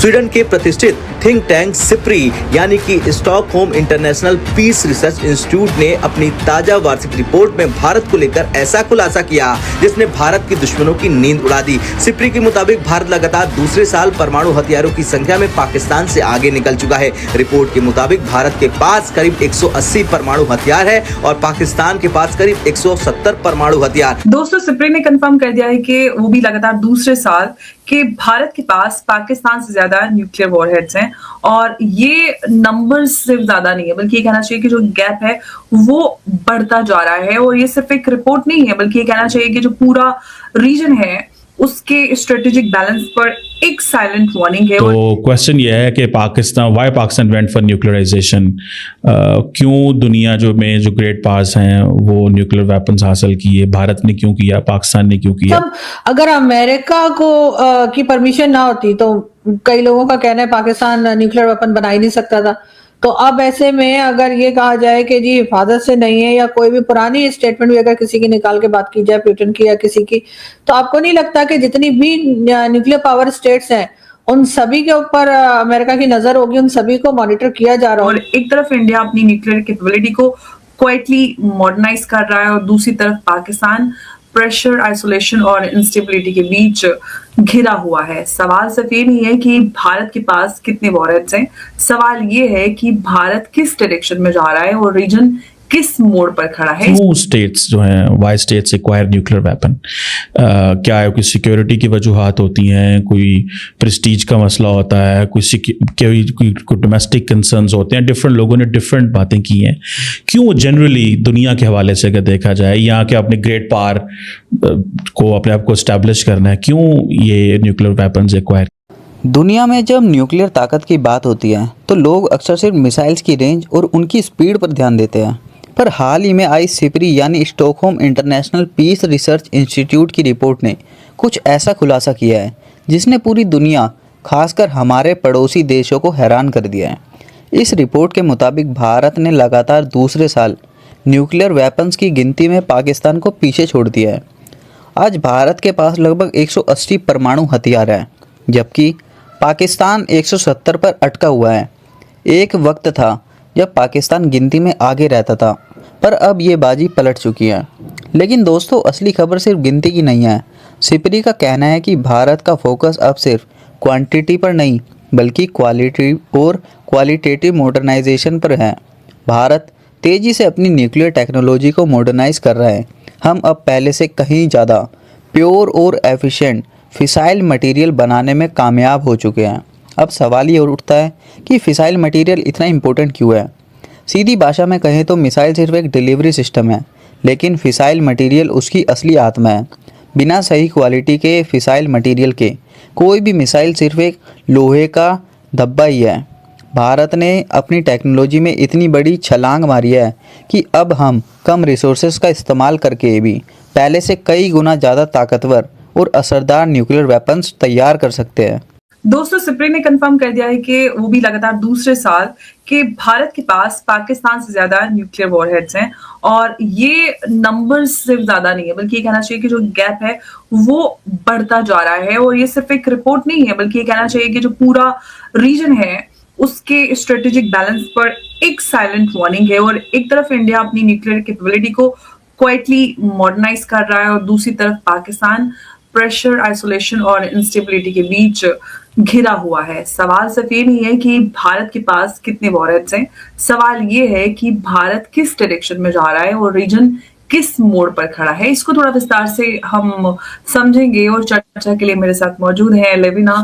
Sweden के प्रतिष्ठित think tank SIPRI यानी कि Stockholm International Peace Research Institute ने अपनी ताजा वार्षिक रिपोर्ट में भारत को लेकर ऐसा खुलासा किया जिसने भारत के दुश्मनों की नींद उड़ा दी। सिप्री के मुताबिक भारत लगातार दूसरे साल परमाणु हथियारों की संख्या में पाकिस्तान से आगे निकल चुका है। रिपोर्ट के मुताबिक भारत के पास करीब 180 परमाणु हथियार है और पाकिस्तान के पास करीब 170 परमाणु हथियार। दोस्तों, सिप्री ने कंफर्म कर दिया है कि वो भी लगातार दूसरे साल कि भारत के पास पाकिस्तान से ज्यादा न्यूक्लियर वॉरहेड्स हैं और ये नंबर सिर्फ ज्यादा नहीं है बल्कि ये कहना चाहिए कि जो गैप है वो बढ़ता जा रहा है। और ये सिर्फ एक रिपोर्ट नहीं है बल्कि ये कहना चाहिए कि जो पूरा रीजन है उसके स्ट्रेटेजिक बैलेंस पर एक साइलेंट वार्निंग है। तो क्वेश्चन ये है कि why Pakistan went for nuclearization. क्यों दुनिया में जो ग्रेट पावर्स हैं वो न्यूक्लियर वेपन्स हासिल किए, भारत ने क्यों किया, पाकिस्तान ने क्यों किया? अगर अमेरिका को की परमिशन ना होती तो कई लोगों का कहना है पाकिस्तान न्यूक्लियर वेपन बना ही नहीं सकता था। तो अब ऐसे में अगर ये कहा जाए कि जी हिफाजत से नहीं है या कोई भी पुरानी स्टेटमेंट भी अगर किसी की निकाल के बात की जाए, पुतिन की या किसी की, तो आपको नहीं लगता कि जितनी भी न्यूक्लियर पावर स्टेट्स हैं उन सभी के ऊपर अमेरिका की नजर होगी, उन सभी को मॉनिटर किया जा रहा है? और एक तरफ इंडिया अपनी न्यूक्लियर कैपेबिलिटी को क्वाइटली मॉडर्नाइज कर रहा है और दूसरी तरफ पाकिस्तान प्रेशर, आइसोलेशन और इंस्टेबिलिटी के बीच घिरा हुआ है। सवाल सिर्फ ये नहीं है कि भारत के पास कितने वॉरहेड्स हैं, सवाल ये है कि भारत किस डायरेक्शन में जा रहा है और रीजन किस मोड़ पर खड़ा है। क्यों स्टेट्स जो हैं, why states acquire nuclear weapon? क्या है, कोई सिक्योरिटी की वजूहात होती हैं, कोई प्रेस्टीज का मसला होता है, कोई डोमेस्टिक कंसर्न्स होते हैं? डिफरेंट लोगों ने डिफरेंट बातें की हैं। क्यों जनरली दुनिया के हवाले से अगर देखा जाए, यहाँ के अपने ग्रेट पावर को अपने आप को एस्टैब्लिश करना है, क्यों ये न्यूक्लियर वेपन्स एक्वायर? दुनिया में जब न्यूक्लियर ताकत की बात होती है तो लोग अक्सर सिर्फ मिसाइल्स की रेंज और उनकी स्पीड पर ध्यान देते हैं। पर हाल ही में आई सिप्री यानी Stockholm International Peace Research Institute की रिपोर्ट ने कुछ ऐसा खुलासा किया है जिसने पूरी दुनिया, खासकर हमारे पड़ोसी देशों को हैरान कर दिया है। इस रिपोर्ट के मुताबिक भारत ने लगातार दूसरे साल न्यूक्लियर वेपन्स की गिनती में पाकिस्तान को पीछे छोड़ दिया है। आज भारत के पास लगभग 180 परमाणु हथियार हैं, जबकि पाकिस्तान 170 पर अटका हुआ है। एक वक्त था जब पाकिस्तान गिनती में आगे रहता था, पर अब ये बाजी पलट चुकी है। लेकिन दोस्तों, असली खबर सिर्फ गिनती की नहीं है। सिप्री का कहना है कि भारत का फोकस अब सिर्फ क्वांटिटी पर नहीं बल्कि क्वालिटी और क्वालिटेटिव मॉडर्नाइजेशन पर है। भारत तेज़ी से अपनी न्यूक्लियर टेक्नोलॉजी को मॉडर्नाइज कर रहा है। हम अब पहले से कहीं ज़्यादा प्योर और एफिशिएंट फिसाइल मटेरियल बनाने में कामयाब हो चुके हैं। अब सवाल ये उठता है कि फिसाइल मटेरियल इतना इम्पोर्टेंट क्यों है? सीधी भाषा में कहें तो मिसाइल सिर्फ एक डिलीवरी सिस्टम है, लेकिन फिसाइल मटेरियल उसकी असली आत्मा है। बिना सही क्वालिटी के फिसाइल मटेरियल के कोई भी मिसाइल सिर्फ एक लोहे का धब्बा ही है। भारत ने अपनी टेक्नोलॉजी में इतनी बड़ी छलांग मारी है कि अब हम कम रिसोर्सेज का इस्तेमाल करके भी पहले से कई गुना ज़्यादा ताकतवर और असरदार न्यूक्लियर वेपन्स तैयार कर सकते हैं। दोस्तों, सिप्री ने कंफर्म कर दिया है कि वो भी लगातार दूसरे साल कि भारत के पास पाकिस्तान से ज्यादा न्यूक्लियर वॉरहेड्स हैं और ये नंबर सिर्फ ज्यादा नहीं है बल्कि ये कहना चाहिए कि जो गैप है वो बढ़ता जा रहा है। और ये सिर्फ एक रिपोर्ट नहीं है बल्कि ये कहना चाहिए कि जो पूरा रीजन है उसके स्ट्रेटेजिक बैलेंस पर एक साइलेंट वार्निंग है। और एक तरफ इंडिया अपनी न्यूक्लियर कैपेबिलिटी को क्वाइटली मॉडर्नाइज कर रहा है और दूसरी तरफ पाकिस्तान प्रेशर, आइसोलेशन और इंस्टेबिलिटी के बीच घिरा हुआ है। सवाल सिर्फ ये नहीं है कि भारत के पास कितने वॉरहेड्स हैं, सवाल ये है कि भारत किस डायरेक्शन में जा रहा है और रीजन किस मोड़ पर खड़ा है। इसको थोड़ा विस्तार से हम समझेंगे और चर्चा के लिए मेरे साथ मौजूद है लेविना।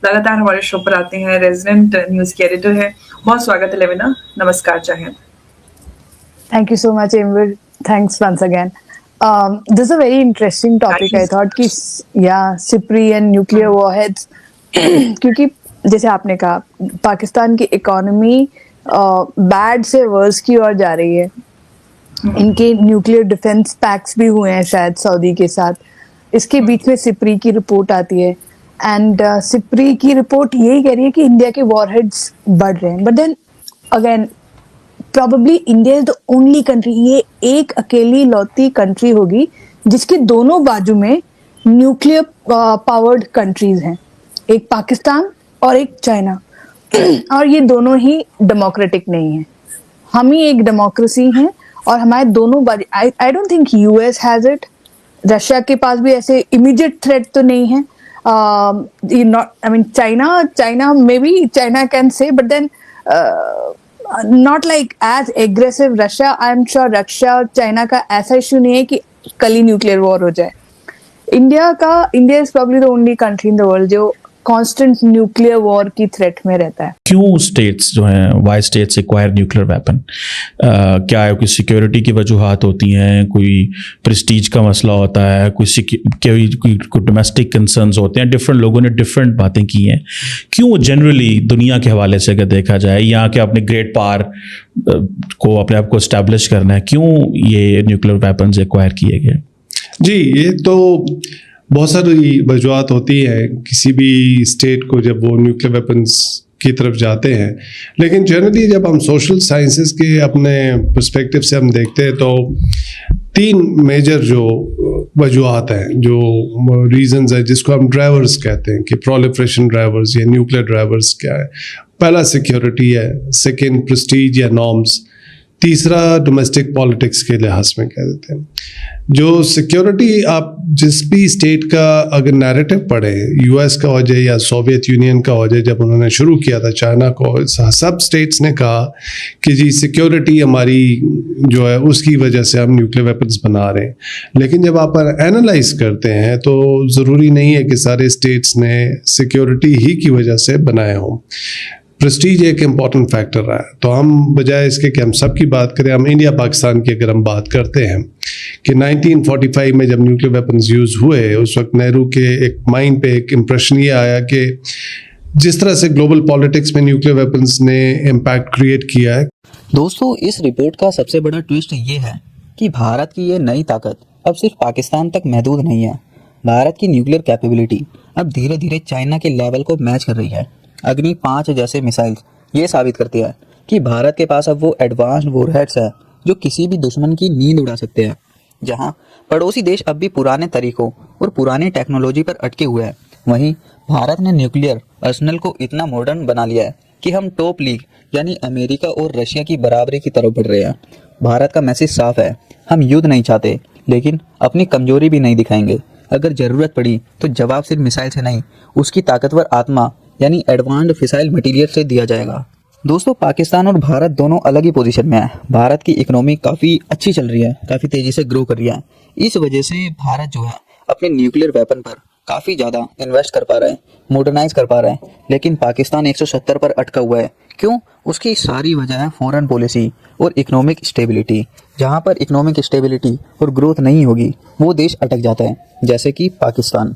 लगातार हमारे शो पर आते हैं, रेजिडेंट न्यूज की एडिटर है। बहुत स्वागत है लेविना, नमस्कार। चाहे thank you so much Amber, thanks once again. This is a very interesting topic. I thought कि सिप्री एंड न्यूक्लियर वॉरहेड्स क्योंकि जैसे आपने कहा पाकिस्तान की इकोनॉमी बैड से वर्स की ओर जा रही है। इनके न्यूक्लियर डिफेंस पैक्ट्स भी हुए हैं शायद सऊदी के साथ। इसके बीच में सिप्री की रिपोर्ट आती है एंड सिप्री की रिपोर्ट यही कह रही है कि इंडिया के वॉरहेड्स बढ़ रहे हैं। But then again probably India is the only country, ये एक अकेली लौती कंट्री होगी जिसके दोनों बाजू में न्यूक्लियर पावर्ड कंट्रीज हैं, एक पाकिस्तान और एक चाइना और ये दोनों ही डेमोक्रेटिक नहीं है। हम ही एक डेमोक्रेसी हैं और हमारे दोनों I don't think US has it. Russia के पास भी ऐसे इमीडिएट थ्रेट तो नहीं है। China maybe China can say, but then not like as aggressive Russia. I am sure Russia और चाइना का ऐसा इश्यू नहीं है कि कल ही न्यूक्लियर वॉर हो जाए। India is probably the only country in the world जो कांस्टेंट न्यूक्लियर वॉर की थ्रेट में रहता है। क्यों स्टेट्स जो हैं, why states acquire nuclear weapon? क्या है, कोई सिक्योरिटी की वजूहात होती हैं, कोई प्रेस्टीज का मसला होता है, कोई डोमेस्टिक कंसर्न्स होते हैं? डिफरेंट लोगों ने डिफरेंट बातें की हैं। क्यों जनरली दुनिया के हवाले से अगर देखा जाए, यहाँ के अपने ग्रेट पावर को अपने आप को इस्टेब्लिश करना है, क्यों ये न्यूक्लियर वेपन्स एक्वायर किए गए? जी, ये तो बहुत सारी वजूहत होती है किसी भी स्टेट को जब वो न्यूक्लियर वेपन्स की तरफ जाते हैं, लेकिन जनरली जब हम सोशल साइंसेस के अपने पर्सपेक्टिव से हम देखते हैं तो 3 मेजर जो वजूहत हैं, जो रीजंस है, जिसको हम ड्राइवर्स कहते हैं कि प्रोलिफरेशन ड्राइवर्स या न्यूक्लियर ड्राइवर्स क्या है। पहला सिक्योरिटी है, सेकेंड प्रेस्टीज या नॉर्म्स, तीसरा डोमेस्टिक पॉलिटिक्स के लिहाज में कह देते हैं। जो सिक्योरिटी, आप जिस भी स्टेट का अगर नैरेटिव पढ़े, यूएस का हो जाए या सोवियत यूनियन का हो जाए, जब उन्होंने शुरू किया था चाइना को, सब स्टेट्स ने कहा कि जी सिक्योरिटी हमारी जो है उसकी वजह से हम न्यूक्लियर वेपन्स बना रहे हैं। लेकिन जब आप एनालाइज करते हैं तो ज़रूरी नहीं है कि सारे स्टेट्स ने सिक्योरिटी ही की वजह से बनाए हों। प्रेस्टीज एक इम्पॉर्टेंट फैक्टर रहा है। तो हम बजाय इसके कि हम सब की बात करें, हम इंडिया पाकिस्तान की अगर हम बात करते हैं कि 1945 में जब न्यूक्लियर वेपन्स यूज़ हुए, उस वक्त नेहरू के एक माइंड पे एक इम्प्रेशन ये आया कि जिस तरह से ग्लोबल पॉलिटिक्स में न्यूक्लियर वेपन्स ने इम्पैक्ट क्रिएट किया है। दोस्तों, इस रिपोर्ट का सबसे बड़ा ट्विस्ट ये है कि भारत की ये नई ताकत अब सिर्फ पाकिस्तान तक महदूद नहीं है। भारत की न्यूक्लियर कैपेबिलिटी अब धीरे धीरे चाइना के लेवल को मैच कर रही है। अग्नि 5 जैसे मिसाइल्स ये साबित करती है कि भारत के पास अब वो एडवांस्ड वॉरहेड्स है जो किसी भी दुश्मन की नींद उड़ा सकते हैं। जहां पड़ोसी देश अब भी पुराने तरीकों और पुरानी टेक्नोलॉजी पर अटके हुए हैं, वहीं भारत ने न्यूक्लियर अर्सेनल को इतना मॉडर्न बना लिया है कि हम टॉप लीग यानी अमेरिका और रशिया की बराबरी की तरफ बढ़ रहे हैं। भारत का मैसेज साफ है, हम युद्ध नहीं चाहते, लेकिन अपनी कमजोरी भी नहीं दिखाएंगे। अगर जरूरत पड़ी तो जवाब सिर्फ मिसाइल से नहीं, उसकी ताकतवर आत्मा यानी एडवांस्ड फिसाइल मटेरियल से दिया जाएगा। दोस्तों, पाकिस्तान और भारत दोनों अलग ही पोजीशन में है। भारत की इकोनॉमी काफ़ी अच्छी चल रही है, काफ़ी तेज़ी से ग्रो कर रही है। इस वजह से भारत जो है अपने न्यूक्लियर वेपन पर काफ़ी ज़्यादा इन्वेस्ट कर पा रहा है, मॉडर्नाइज कर पा रहा है। लेकिन पाकिस्तान 170 पर अटका हुआ है। क्यों? उसकी सारी वजह है फॉरेन पॉलिसी और इकोनॉमिक स्टेबिलिटी। जहाँ पर इकोनॉमिक स्टेबिलिटी और ग्रोथ नहीं होगी वो देश अटक जाता है, जैसे कि पाकिस्तान।